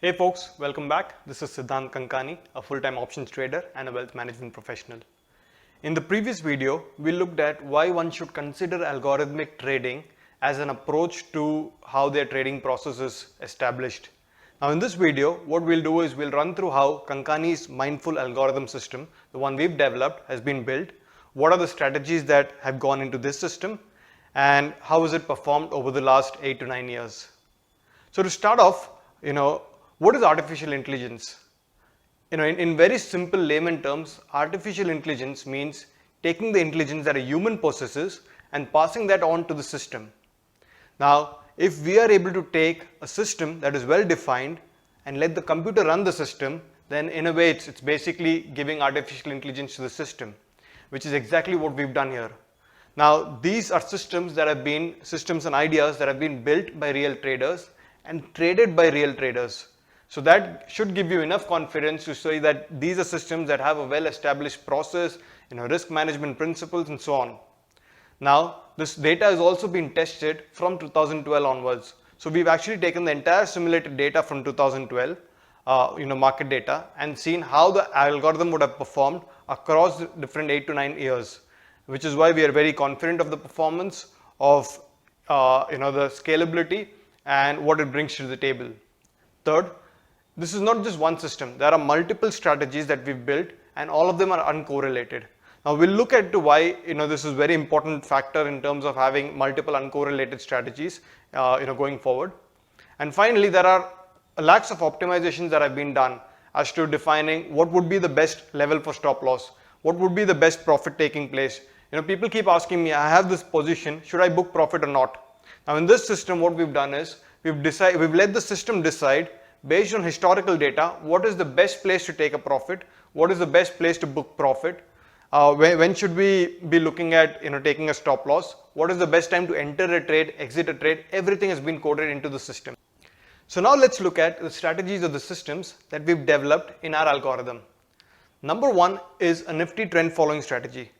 Hey folks, welcome back. This is Siddhant Kankani, a full-time options trader and a wealth management professional. In the previous video, we looked at why one should consider algorithmic trading as an approach to how their trading process is established. Now in this video, what we'll do is we'll run through how Kankani's mindful algorithm system, the one we've developed, has been built, what are the strategies that have gone into this system, and how has it performed over the last 8 to 9 years. So to start off, what is artificial intelligence? In very simple layman terms, artificial intelligence means taking the intelligence that a human possesses and passing that on to the system. Now, if we are able to take a system that is well defined and let the computer run the system, then in a way it's basically giving artificial intelligence to the system, which is exactly what we've done here. Now, these are systems and ideas that have been built by real traders and traded by real traders. So that should give you enough confidence to say that these are systems that have a well-established process, risk management principles and so on. Now, this data has also been tested from 2012 onwards. So we've actually taken the entire simulated data from 2012, market data, and seen how the algorithm would have performed across the different 8 to 9 years, which is why we are very confident of the performance of, the scalability and what it brings to the table. Third, this is not just one system. There are multiple strategies that we've built and all of them are uncorrelated. Now we'll look at why this is a very important factor in terms of having multiple uncorrelated strategies going forward. And finally, there are lakhs of optimizations that have been done as to defining what would be the best level for stop loss, what would be the best profit taking place. People keep asking me, I have this position, should I book profit or not? Now in this system, what we've done is we've let the system decide based on historical data, what is the best place to take a profit? What is the best place to book profit? When should we be looking at taking a stop loss? What is the best time to enter a trade, exit a trade? Everything has been coded into the system. So now let's look at the strategies of the systems that we've developed in our algorithm. Number one is a nifty trend following strategy.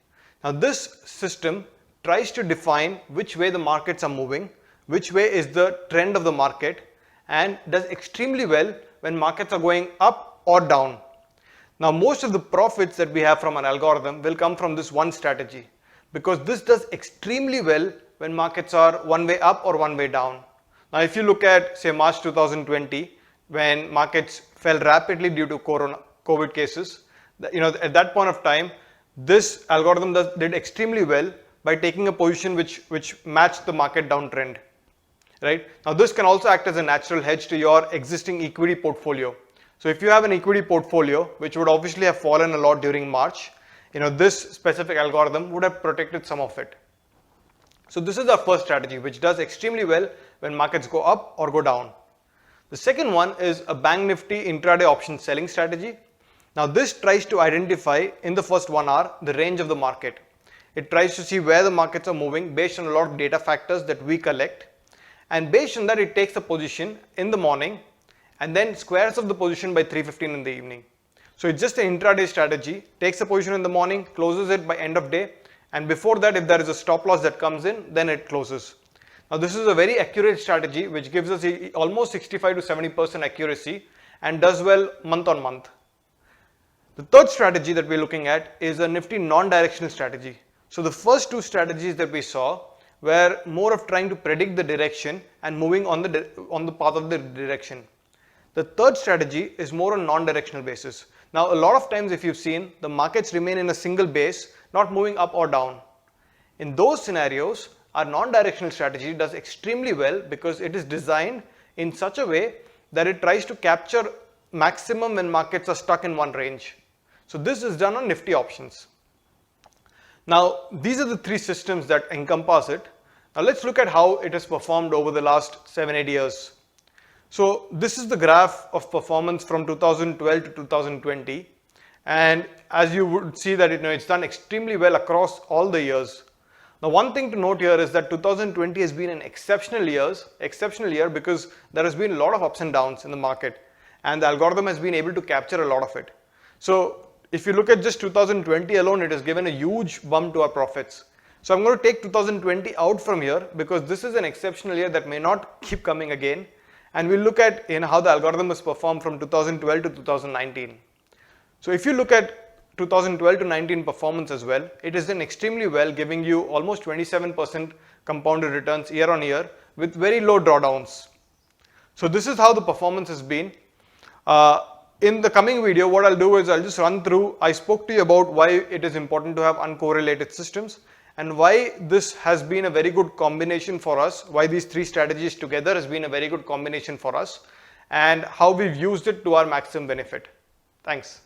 Now this system tries to define which way the markets are moving, which way is the trend of the market, and does extremely well when markets are going up or down. Now most of the profits that we have from an algorithm will come from this one strategy, because this does extremely well when markets are one way up or one way down. Now if you look at say March 2020, when markets fell rapidly due to COVID cases, at that point of time, this algorithm did extremely well by taking a position which matched the market downtrend. Right? Now this can also act as a natural hedge to your existing equity portfolio. So if you have an equity portfolio which would obviously have fallen a lot during March, this specific algorithm would have protected some of it. So this is our first strategy, which does extremely well when markets go up or go down. The second one is a bank nifty intraday option selling strategy. Now this tries to identify in the first 1 hour the range of the market. It tries to see where the markets are moving based on a lot of data factors that we collect. And based on that, it takes a position in the morning and then squares off the position by 3:15 in the evening. So it's just an intraday strategy, takes a position in the morning, closes it by end of day, and before that, if there is a stop loss that comes in, then it closes. Now this is a very accurate strategy which gives us almost 65 to 70% accuracy and does well month on month. The third strategy that we're looking at is a nifty non-directional strategy. So the first two strategies that we saw were more of trying to predict the direction and moving on the path of the direction. The third strategy is more on non-directional basis. Now a lot of times if you've seen, the markets remain in a single base, not moving up or down. In those scenarios, our non-directional strategy does extremely well because it is designed in such a way that it tries to capture maximum when markets are stuck in one range. So this is done on nifty options. Now these are the three systems that encompass it. Now let's look at how it has performed over the last 7-8 years. So this is the graph of performance from 2012 to 2020, and as you would see that it's done extremely well across all the years. Now one thing to note here is that 2020 has been an exceptional year because there has been a lot of ups and downs in the market and the algorithm has been able to capture a lot of it. So if you look at just 2020 alone, it has given a huge bump to our profits. So I'm going to take 2020 out from here because this is an exceptional year that may not keep coming again. and we'll look at how the algorithm has performed from 2012 to 2019. So if you look at 2012 to 19 performance as well, it has done extremely well, giving you almost 27% compounded returns year on year with very low drawdowns. So this is how the performance has been. In the coming video, what I'll do is I'll just run through. I spoke to you about why it is important to have uncorrelated systems and why this has been a very good combination for us, why these three strategies together has been a very good combination for us, and how we've used it to our maximum benefit. Thanks.